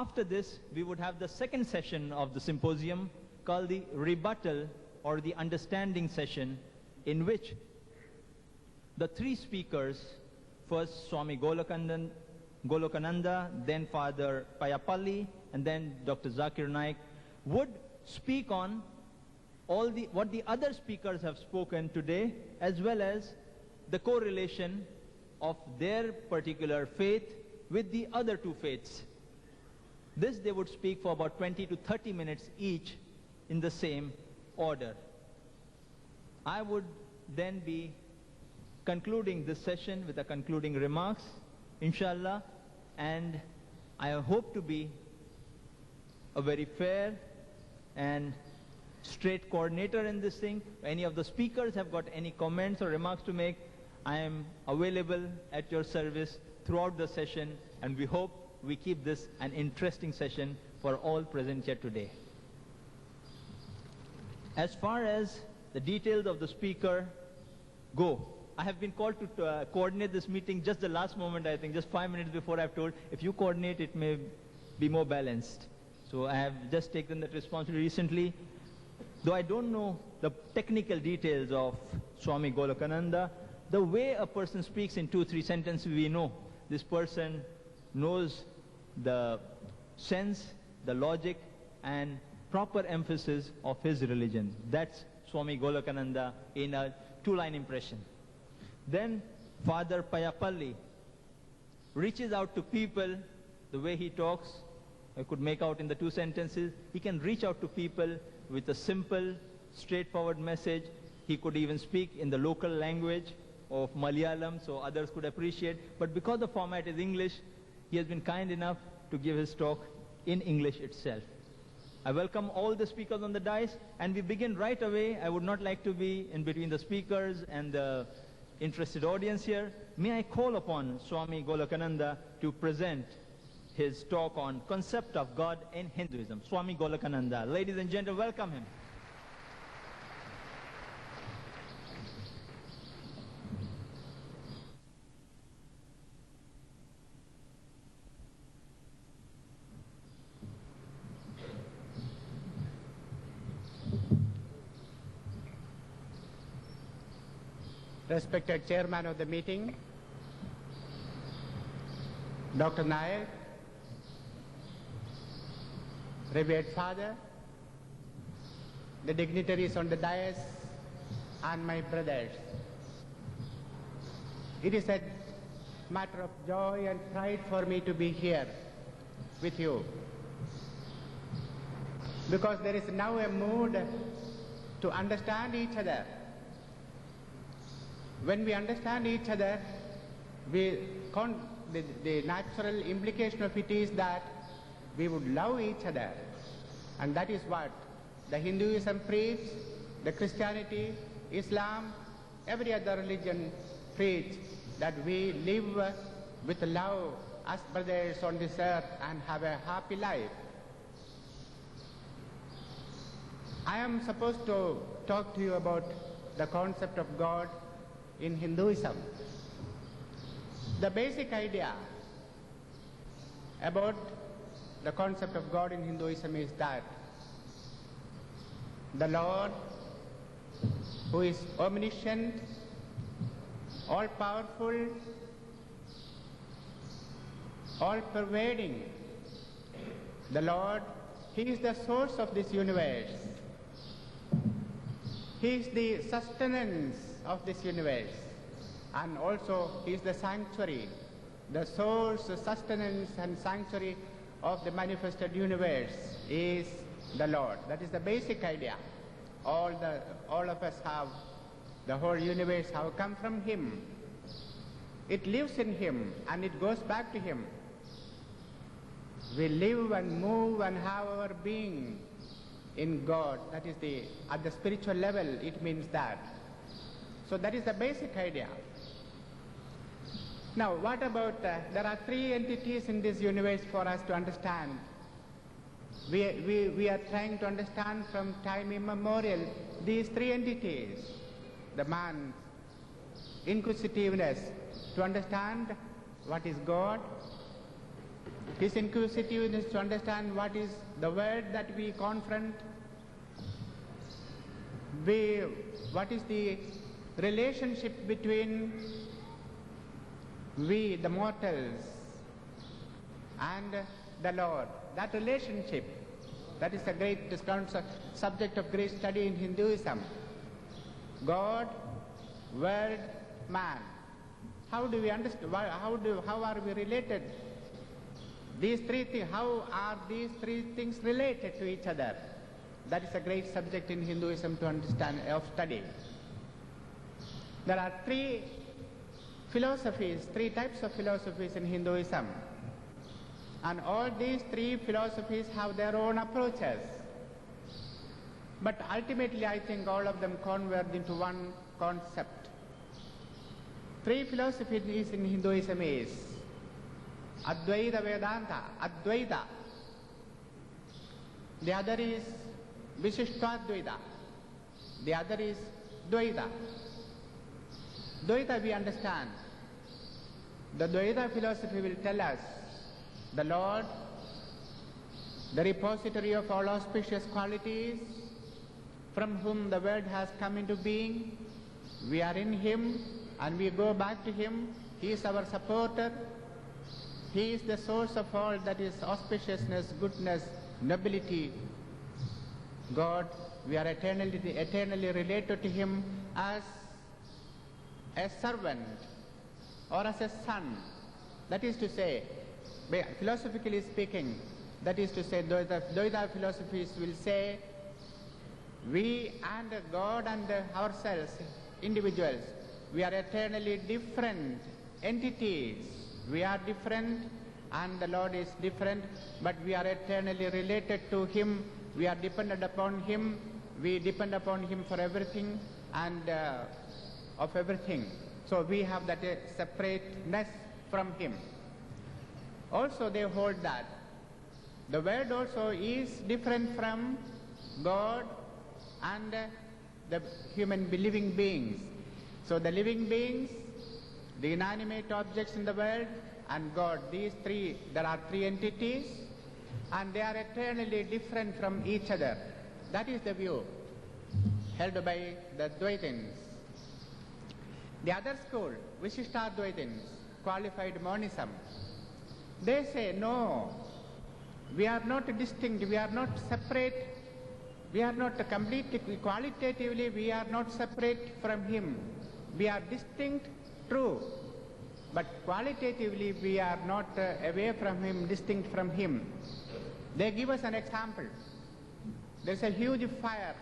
After this, we would have the second session of the symposium called the rebuttal or the understanding session, in which the three speakers, first Swami Golokananda, then Father Payapalli, and then Dr. Zakir Naik, would speak on what the other speakers have spoken today, as well as the correlation of their particular faith with the other two faiths. This they would speak for about 20 to 30 minutes each in the same order. I would then be concluding this session with the concluding remarks, inshallah, and I hope to be a very fair and straight coordinator in this thing. If any of the speakers have got any comments or remarks to make, I am available at your service throughout the session, and we hope we keep this an interesting session for all present here today. As far as the details of the speaker go, I have been called to coordinate this meeting just the last moment, I think, just 5 minutes before I've told, if you coordinate, it may be more balanced. So I have just taken that responsibility recently. Though I don't know the technical details of Swami Golokananda, the way a person speaks in 2-3 sentences, we know this person knows the sense, the logic, and proper emphasis of his religion. That's Swami Golokananda in a 2-line impression. Then Father Payapalli reaches out to people. The way he talks, I could make out in the 2 sentences. He can reach out to people with a simple, straightforward message. He could even speak in the local language of Malayalam, so others could appreciate. But because the format is English, he has been kind enough to give his talk in English itself. I welcome all the speakers on the dais, and we begin right away. I would not like to be in between the speakers and the interested audience here. May I call upon Swami Golokananda to present his talk on concept of God in Hinduism. Swami Golokananda. Ladies and gentlemen, welcome him. Respected Chairman of the meeting, Dr. Naik, Revered Father, the dignitaries on the dais, and my brothers. It is a matter of joy and pride for me to be here with you, because there is now a mood to understand each other. When we understand each other, the natural implication of it is that we would love each other. And that is what the Hinduism preaches, the Christianity, Islam, every other religion preach, that we live with love as brothers on this earth and have a happy life. I am supposed to talk to you about the concept of God in Hinduism. The basic idea about the concept of God in Hinduism is that the Lord, who is omniscient, all-powerful, all-pervading, the Lord, He is the source of this universe. He is the sustenance of this universe, and also He is the sanctuary, the source, sustenance and sanctuary of the manifested universe is the Lord. That is the basic idea. All of us have, the whole universe have come from Him. It lives in Him and it goes back to Him. We live and move and have our being in God. That is at the spiritual level, it means that. So that is the basic idea. Now, what about, there are 3 entities in this universe for us to understand. We are trying to understand from time immemorial these 3 entities. The man's inquisitiveness to understand what is God, his inquisitiveness to understand what is the word that we confront, what is the relationship between we, the mortals, and the Lord. That relationship, that is a great subject of great study in Hinduism. God, Word, Man. How do we understand? How are we related? These three things. How are these three things related to each other? That is a great subject in Hinduism to understand, of study. There are three types of philosophies in Hinduism. And all these three philosophies have their own approaches. But ultimately, I think all of them converge into one concept. Three philosophies in Hinduism is Advaita Vedanta, Advaita. The other is Vishishtadvaita. The other is Dvaita. Dvaita we understand. The Dvaita philosophy will tell us the Lord, the repository of all auspicious qualities, from whom the world has come into being. We are in Him and we go back to Him. He is our supporter. He is the source of all that is auspiciousness, goodness, nobility. God, we are eternally related to Him as a servant or as a son. That is to say, philosophically speaking, that is to say, Dvaita philosophies will say, we and God and ourselves, individuals, we are eternally different entities. We are different and the Lord is different, but we are eternally related to Him. We are dependent upon Him. We depend upon Him for everything and of everything. So we have that separateness from Him. Also they hold that the world also is different from God and the human living beings. So the living beings, the inanimate objects in the world, and God, these three, there are three entities, and they are eternally different from each other. That is the view held by the Dvaitins. The other school, Vishishtadvaitins, qualified monism, they say, no, we are not distinct, we are not separate, we are not completely, qualitatively we are not separate from Him. We are distinct, true, but qualitatively we are not away from Him, distinct from Him. They give us an example. There is a huge fire